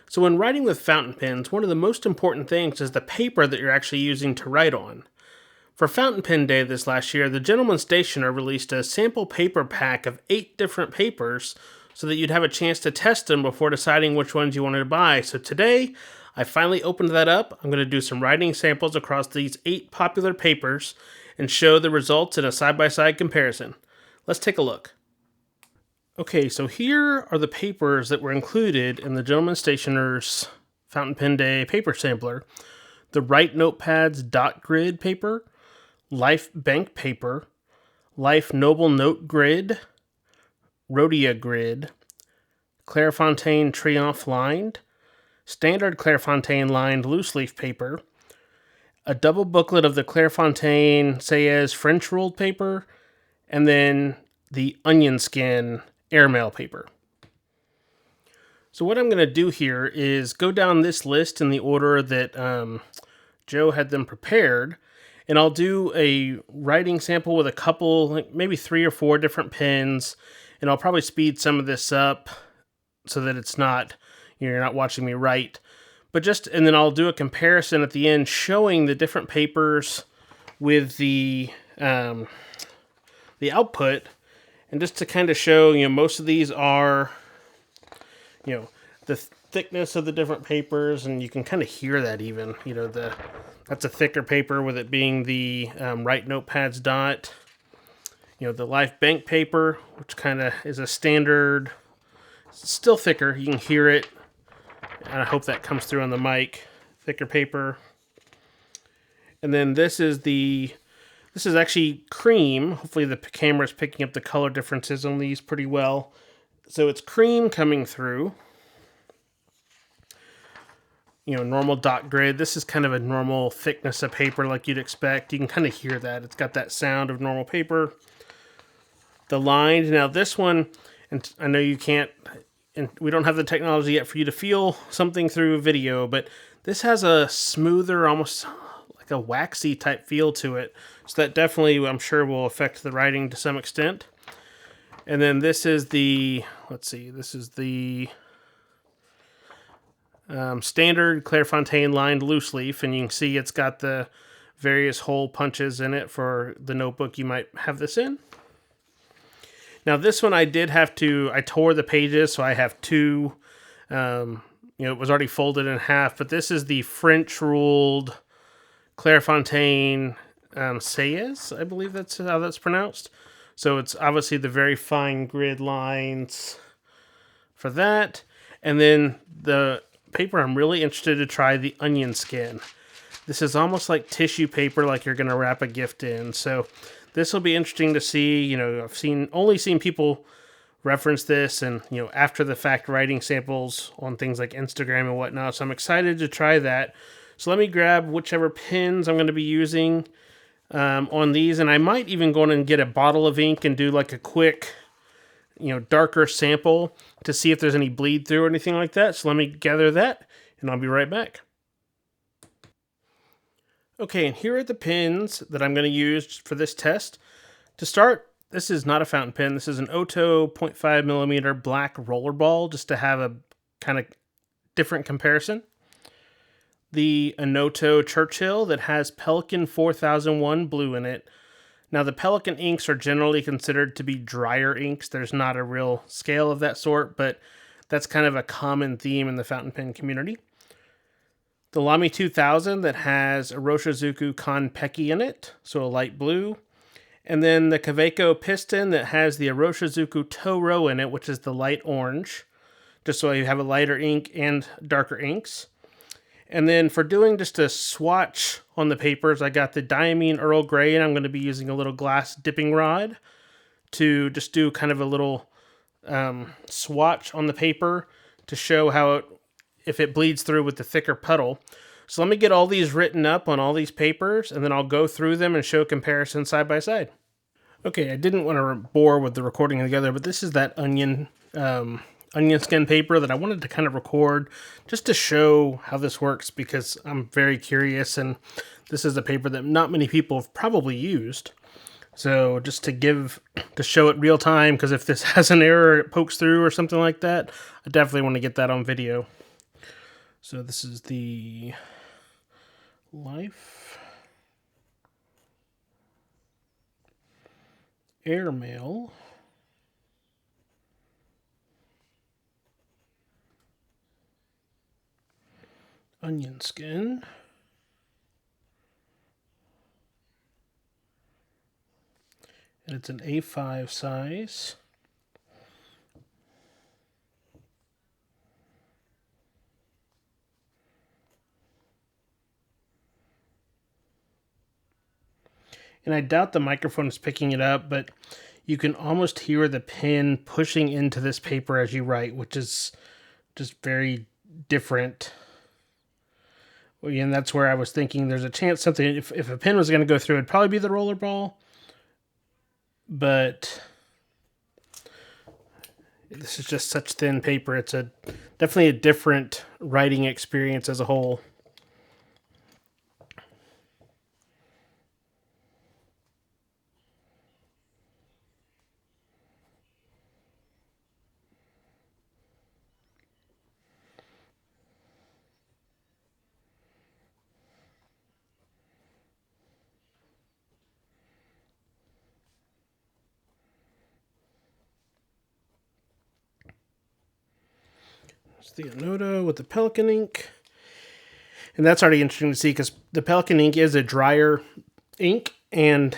So when writing with fountain pens, one of the most important things is the paper that you're actually using to write on. For Fountain Pen Day this last year, the Gentleman Stationer released a sample paper pack of 8 different papers so that you'd have a chance to test them before deciding which ones you wanted to buy. So today, I finally opened that up. I'm going to do some writing samples across these 8 popular papers and show the results in a side-by-side comparison. Let's take a look. Okay, so here are the papers that were included in the Gentleman Stationer's Fountain Pen Day paper sampler. The Write Notepads Dot Grid paper, Life Bank paper, Life Noble Note Grid, Rhodia Grid, Clairefontaine Triomphe lined, standard Clairefontaine lined Looseleaf paper, a double booklet of the Clairefontaine Sayez French ruled paper, and then the onionskin airmail paper. So what I'm going to do here is go down this list in the order that Joe had them prepared, and I'll do a writing sample with a couple, like maybe 3 or 4 different pens, and I'll probably speed some of this up so that it's not, you're not watching me write. And then I'll do a comparison at the end showing the different papers with the output, and just to kind of show, most of these are, the thickness of the different papers, and you can kind of hear that even, that's a thicker paper with it being the Write Notepads Dot. The Life Bank paper, which kind of is a standard, still thicker. You can hear it, and I hope that comes through on the mic. Thicker paper. And then this is actually cream. Hopefully the camera's picking up the color differences on these pretty well. So it's cream coming through. Normal dot grid. This is kind of a normal thickness of paper like you'd expect. You can kind of hear that. It's got that sound of normal paper. The lined. Now this one, and I know you can't, and we don't have the technology yet for you to feel something through video, but this has a smoother, almost like a waxy type feel to it. So that definitely, I'm sure, will affect the writing to some extent. And then this is the, standard Clairefontaine lined Looseleaf, and you can see it's got the various hole punches in it for the notebook you might have this in. Now this one I tore the pages, so I have 2. It was already folded in half, but this is the French ruled Clairefontaine Sayez, I believe that's how that's pronounced. So it's obviously the very fine grid lines for that. And then the paper I'm really interested to try, the onionskin. This is almost like tissue paper, like you're going to wrap a gift in. So this will be interesting to see. I've only seen people reference this and, after the fact writing samples on things like Instagram and whatnot. So I'm excited to try that. So let me grab whichever pens I'm going to be using on these. And I might even go in and get a bottle of ink and do like a quick, darker sample to see if there's any bleed through or anything like that. So let me gather that and I'll be right back. Okay, and here are the pens that I'm going to use for this test. To start, this is not a fountain pen. This is an Otto 0.5mm black rollerball, just to have a kind of different comparison. The Anoto Churchill that has Pelikan 4001 blue in it. Now, the Pelikan inks are generally considered to be drier inks. There's not a real scale of that sort, but that's kind of a common theme in the fountain pen community. The Lamy 2000 that has Iroshizuku Konpeki in it, so a light blue. And then the Kaweco Piston that has the Iroshizuku Toro in it, which is the light orange, just so you have a lighter ink and darker inks. And then for doing just a swatch on the papers, I got the Diamine Earl Grey, and I'm going to be using a little glass dipping rod to just do kind of a little swatch on the paper to show how if it bleeds through with the thicker puddle. So let me get all these written up on all these papers, and then I'll go through them and show comparisons side by side. Okay, I didn't want to bore with the recording together, but this is that onionskin paper that I wanted to kind of record just to show how this works, because I'm very curious, and this is a paper that not many people have probably used. So just to show it real time, because if this has an error, it pokes through or something like that, I definitely want to get that on video. So this is the Life Airmail Onionskin. And it's an A5 size. And I doubt the microphone is picking it up, but you can almost hear the pen pushing into this paper as you write, which is just very different. And that's where I was thinking there's a chance something, if a pen was going to go through, it'd probably be the rollerball. But this is just such thin paper. It's definitely a different writing experience as a whole. It's the Anoda with the Pelican ink. And that's already interesting to see because the Pelican ink is a drier ink, and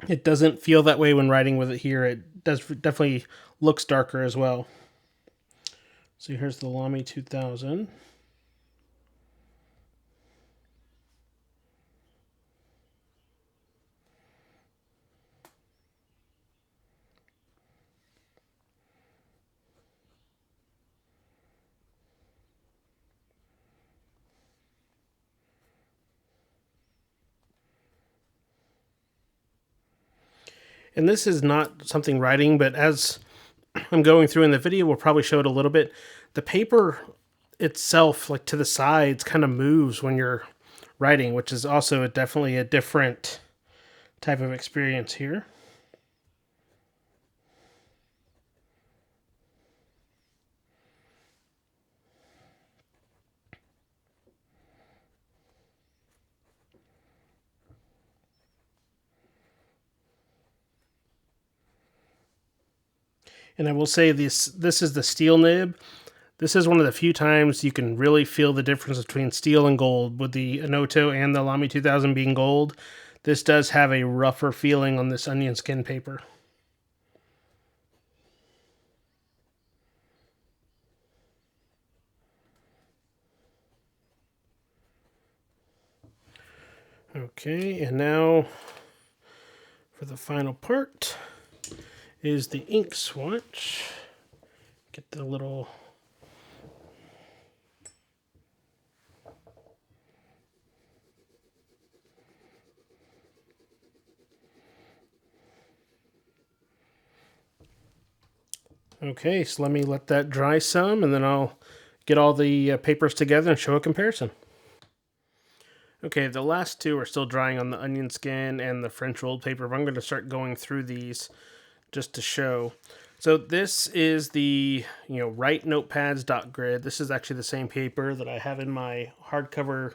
it doesn't feel that way when writing with it here. It definitely looks darker as well. So here's the Lamy 2000. And this is not something writing, but as I'm going through in the video, we'll probably show it a little bit. The paper itself, like to the sides, kind of moves when you're writing, which is also definitely a different type of experience here. And I will say this is the steel nib. This is one of the few times you can really feel the difference between steel and gold. With the Anoto and the Lamy 2000 being gold, this does have a rougher feeling on this onion skin paper. Okay, and now for the final part is the ink swatch. Get the little Okay, so let me let that dry some, and then I'll get all the papers together and show a comparison. Okay, the last two are still drying on the onion skin and the French rolled paper, but I'm going to start going through these just to show. So this is the, Write Notepads Grid. This is actually the same paper that I have in my hardcover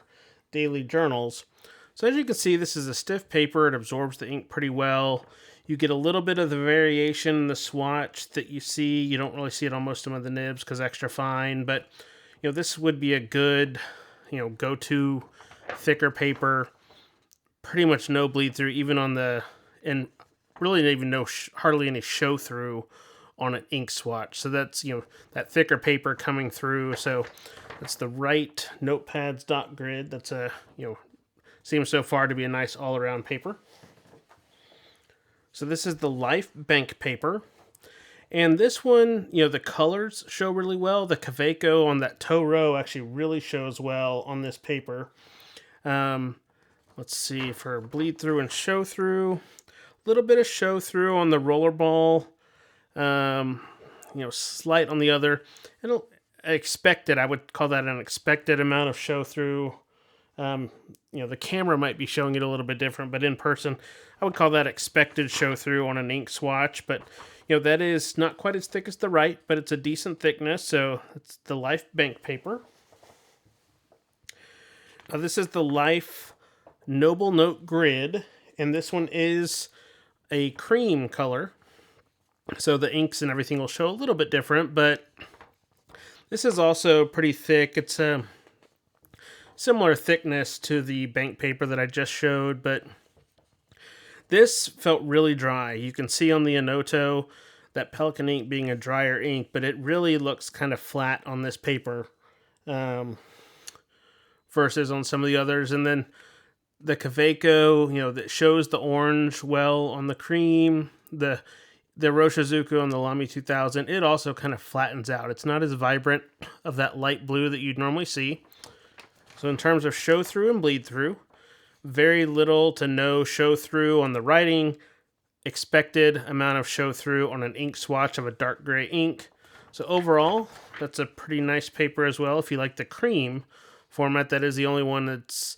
daily journals. So as you can see, this is a stiff paper. It absorbs the ink pretty well. You get a little bit of the variation in the swatch that you see. You don't really see it on most of the nibs because extra fine, but this would be a good, go-to thicker paper. Pretty much no bleed through, even on and really even hardly any show through on an ink swatch. So that's, that thicker paper coming through. So that's the Write Notepads Grid. That's seems so far to be a nice all-around paper. So this is the Life Bank paper. And this one, the colors show really well. The Kaweco on that toe row actually really shows well on this paper. Let's see, for bleed through and show through. A little bit of show through on the rollerball. Slight on the other. Expected, I would call that an expected amount of show through. The camera might be showing it a little bit different, but in person, I would call that expected show through on an ink swatch. But, that is not quite as thick as the Write, but it's a decent thickness. So it's the Life Bank paper. This is the Life Noble Note Grid, and this one is a cream color. So the inks and everything will show a little bit different, but this is also pretty thick. It's a similar thickness to the bank paper that I just showed, but this felt really dry. You can see on the Anoto that Pelican ink being a drier ink, but it really looks kind of flat on this paper versus on some of the others. And then the Kaweco, that shows the orange well on the cream. The Roshizuku on the Lamy 2000, it also kind of flattens out. It's not as vibrant of that light blue that you'd normally see. So in terms of show through and bleed through, very little to no show through on the writing, expected amount of show through on an ink swatch of a dark gray ink. So overall, that's a pretty nice paper as well. If you like the cream format, that is the only one that's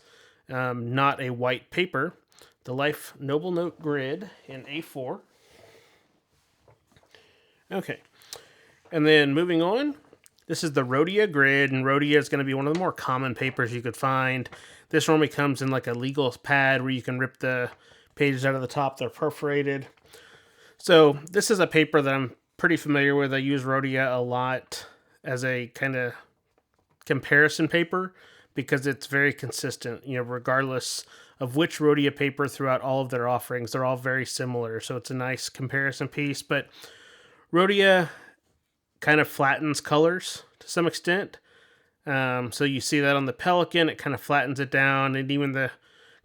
not a white paper. The Life Noble Note Grid in A4. Okay, and then moving on, this is the Rhodia Grid, and Rhodia is going to be one of the more common papers you could find. This normally comes in like a legal pad where you can rip the pages out of the top. They're perforated. So this is a paper that I'm pretty familiar with. I use Rhodia a lot as a kind of comparison paper because it's very consistent, regardless of which Rhodia paper throughout all of their offerings. They're all very similar, so it's a nice comparison piece, but Rhodia kind of flattens colors to some extent. So you see that on the Pelican, it kind of flattens it down, and even the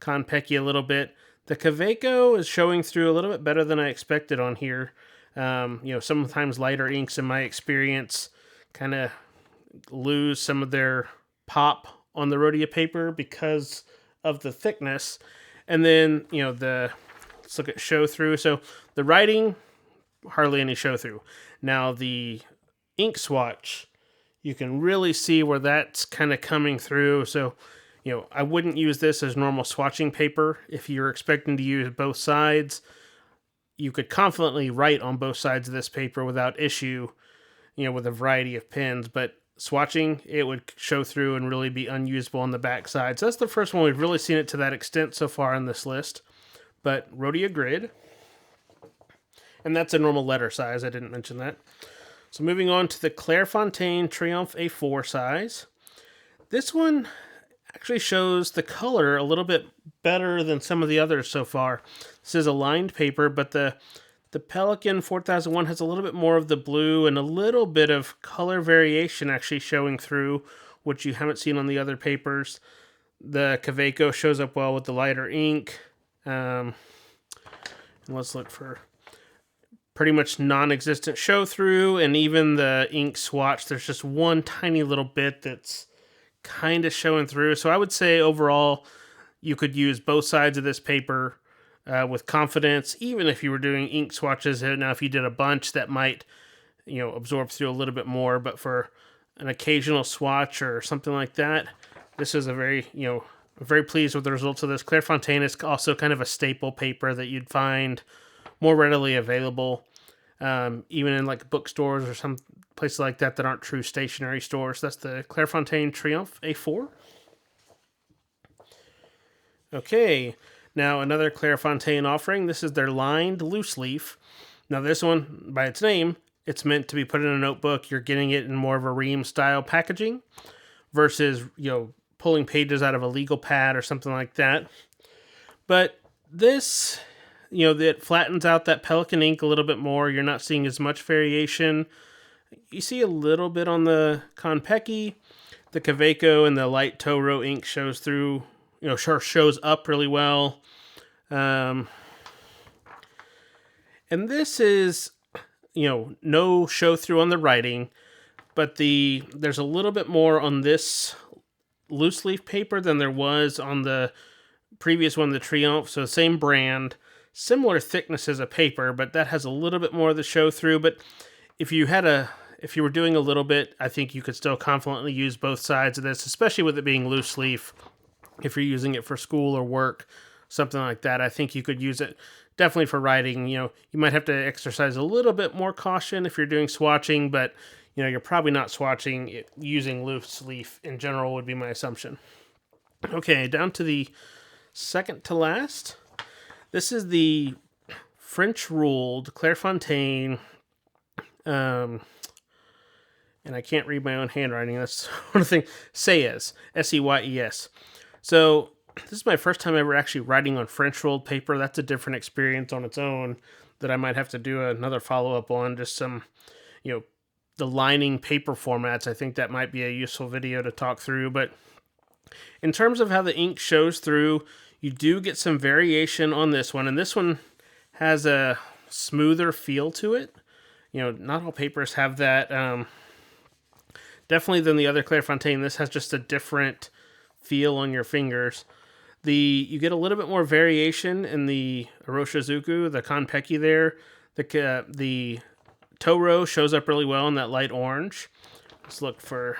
Konpeki a little bit. The Kaweco is showing through a little bit better than I expected on here. Sometimes lighter inks, in my experience, kind of lose some of their pop on the Rhodia paper because of the thickness. And then, let's look at show through. So the writing, hardly any show through. Now the ink swatch, you can really see where that's kind of coming through. So, I wouldn't use this as normal swatching paper. If you're expecting to use both sides, you could confidently write on both sides of this paper without issue, with a variety of pens. But swatching, it would show through and really be unusable on the back side. So that's the first one we've really seen it to that extent so far in this list. But Rhodia Grid. And that's a normal letter size. I didn't mention that. So moving on to the Clairefontaine Triomphe A4 size. This one actually shows the color a little bit better than some of the others so far. This is a lined paper, but the Pelican 4001 has a little bit more of the blue and a little bit of color variation actually showing through, which you haven't seen on the other papers. The Kaweco shows up well with the lighter ink. And let's look for pretty much non-existent show through, and even the ink swatch, there's just one tiny little bit that's kind of showing through. So I would say overall, you could use both sides of this paper with confidence, even if you were doing ink swatches. Now, if you did a bunch, that might, absorb through a little bit more, but for an occasional swatch or something like that, this is a very, very pleased with the results of this. Clairefontaine is also kind of a staple paper that you'd find more readily available, even in like bookstores or some places like that that aren't true stationery stores. That's the Clairefontaine Triomphe A4. Okay, now another Clairefontaine offering. This is their lined Looseleaf. Now this one, by its name, it's meant to be put in a notebook. You're getting it in more of a ream style packaging versus, pulling pages out of a legal pad or something like that. But this, that flattens out that Pelican ink a little bit more. You're not seeing as much variation. You see a little bit on the Konpeki. The Kaweco and the light Toro ink shows through, shows up really well. And this is, no show through on the writing, but there's a little bit more on this Looseleaf paper than there was on the previous one, the Triomphe. So same brand, similar thickness as a paper, but that has a little bit more of the show through. But if you were doing a little bit, I think you could still confidently use both sides of this, especially with it being Looseleaf. If you're using it for school or work, something like that, I think you could use it definitely for writing. You might have to exercise a little bit more caution if you're doing swatching, but you're probably not swatching using Looseleaf in general would be my assumption. Okay, down to the second to last. This is the French ruled Clairefontaine, and I can't read my own handwriting. That's one of the things. Sayes, Seyes. So this is my first time ever actually writing on French rolled paper. That's a different experience on its own that I might have to do another follow up on. Just some, the lining paper formats. I think that might be a useful video to talk through. But in terms of how the ink shows through, you do get some variation on this one, and this one has a smoother feel to it. Not all papers have that. Definitely than the other Clairefontaine, this has just a different feel on your fingers. You get a little bit more variation in the Iroshizuku, the Konpeki there. The Toro shows up really well in that light orange. Let's look for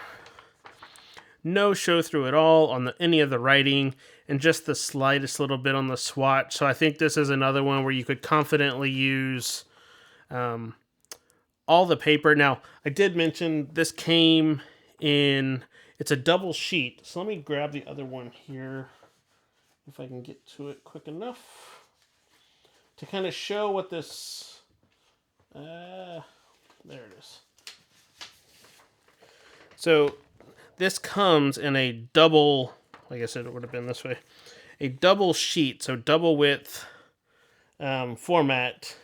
no show through at all on any of the writing, and just the slightest little bit on the swatch. So I think this is another one where you could confidently use all the paper. Now, I did mention this came in, it's a double sheet. So let me grab the other one here, if I can get to it quick enough, to kind of show what this, there it is. So this comes in a double, I guess it would have been this way, a double sheet, so double width format.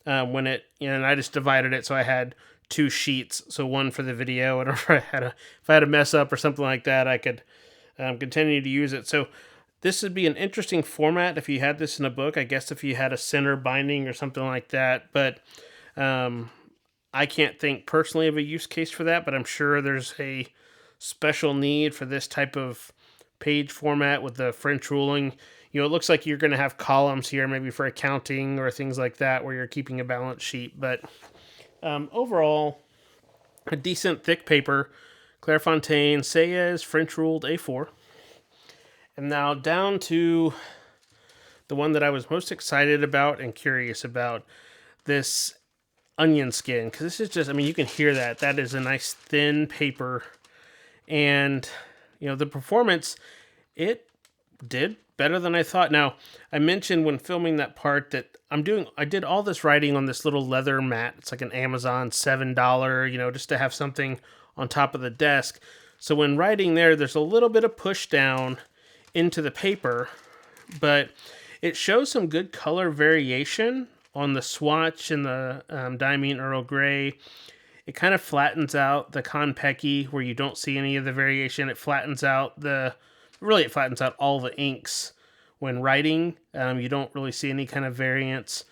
And I just divided it so I had two sheets, so one for the video, and if I had a mess up or something like that, I could continue to use it. So this would be an interesting format if you had this in a book. I guess if you had a center binding or something like that, but I can't think personally of a use case for that, but I'm sure there's a special need for this type of page format with the French ruling. It looks like you're going to have columns here, maybe for accounting or things like that, where you're keeping a balance sheet. But overall, a decent thick paper. Clairefontaine, Sayes, French ruled A4. And now down to the one that I was most excited about and curious about, this onionskin. Because this is just, you can hear that. That is a nice thin paper. And, the performance, it did better than I thought. Now, I mentioned when filming that part that I did all this writing on this little leather mat. It's like an Amazon $7, just to have something on top of the desk. So when writing there's a little bit of push down into the paper, but it shows some good color variation on the swatch and the Diamine Earl Grey. It kind of flattens out the Konpeki where you don't see any of the variation. It flattens out it flattens out all the inks when writing. You don't really see any kind of variance.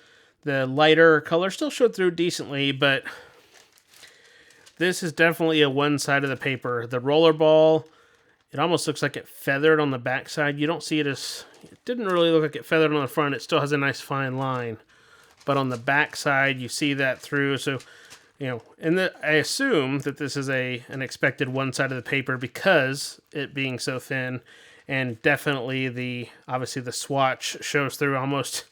The lighter color still showed through decently, but this is definitely a one side of the paper. The rollerball, it almost looks like it feathered on the back side. You don't see it it didn't really look like it feathered on the front. It still has a nice fine line. But on the back side, you see that through. So, I assume that this is an expected one side of the paper because it being so thin, and definitely obviously the swatch shows through almost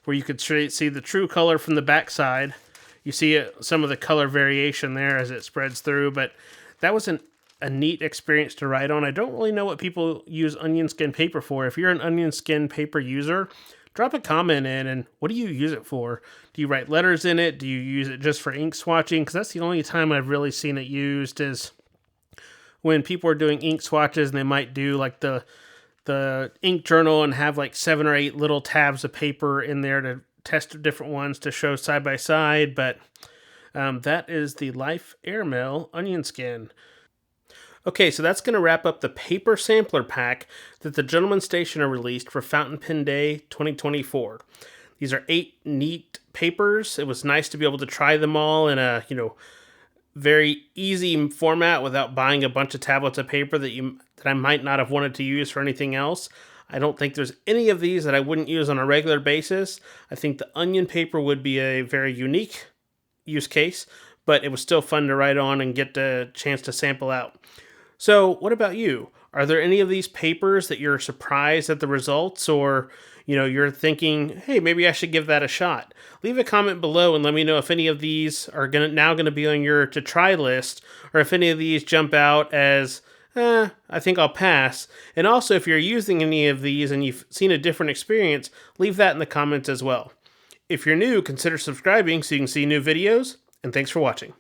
where you could see the true color from the back side. You see some of the color variation there as it spreads through, but that was a neat experience to write on. I don't really know what people use onionskin paper for. If you're an onionskin paper user, drop a comment in, and what do you use it for? Do you write letters in it? Do you use it just for ink swatching? Because that's the only time I've really seen it used is when people are doing ink swatches, and they might do like the ink journal and have like 7 or 8 little tabs of paper in there to test different ones to show side by side. But that is the Life Airmail onionskin. Okay, so that's going to wrap up the paper sampler pack that the Gentleman Stationer released for Fountain Pen Day 2024. These are 8 neat papers. It was nice to be able to try them all in a, very easy format without buying a bunch of tablets of paper that I might not have wanted to use for anything else. I don't think there's any of these that I wouldn't use on a regular basis. I think the onion paper would be a very unique use case, but it was still fun to write on and get the chance to sample out. So what about you? Are there any of these papers that you're surprised at the results, or you're thinking, hey, maybe I should give that a shot? Leave a comment below and let me know if any of these are now going to be on your to try list, or if any of these jump out as I think I'll pass. And also, if you're using any of these and you've seen a different experience, leave that in the comments as well. If you're new, consider subscribing so you can see new videos, and thanks for watching.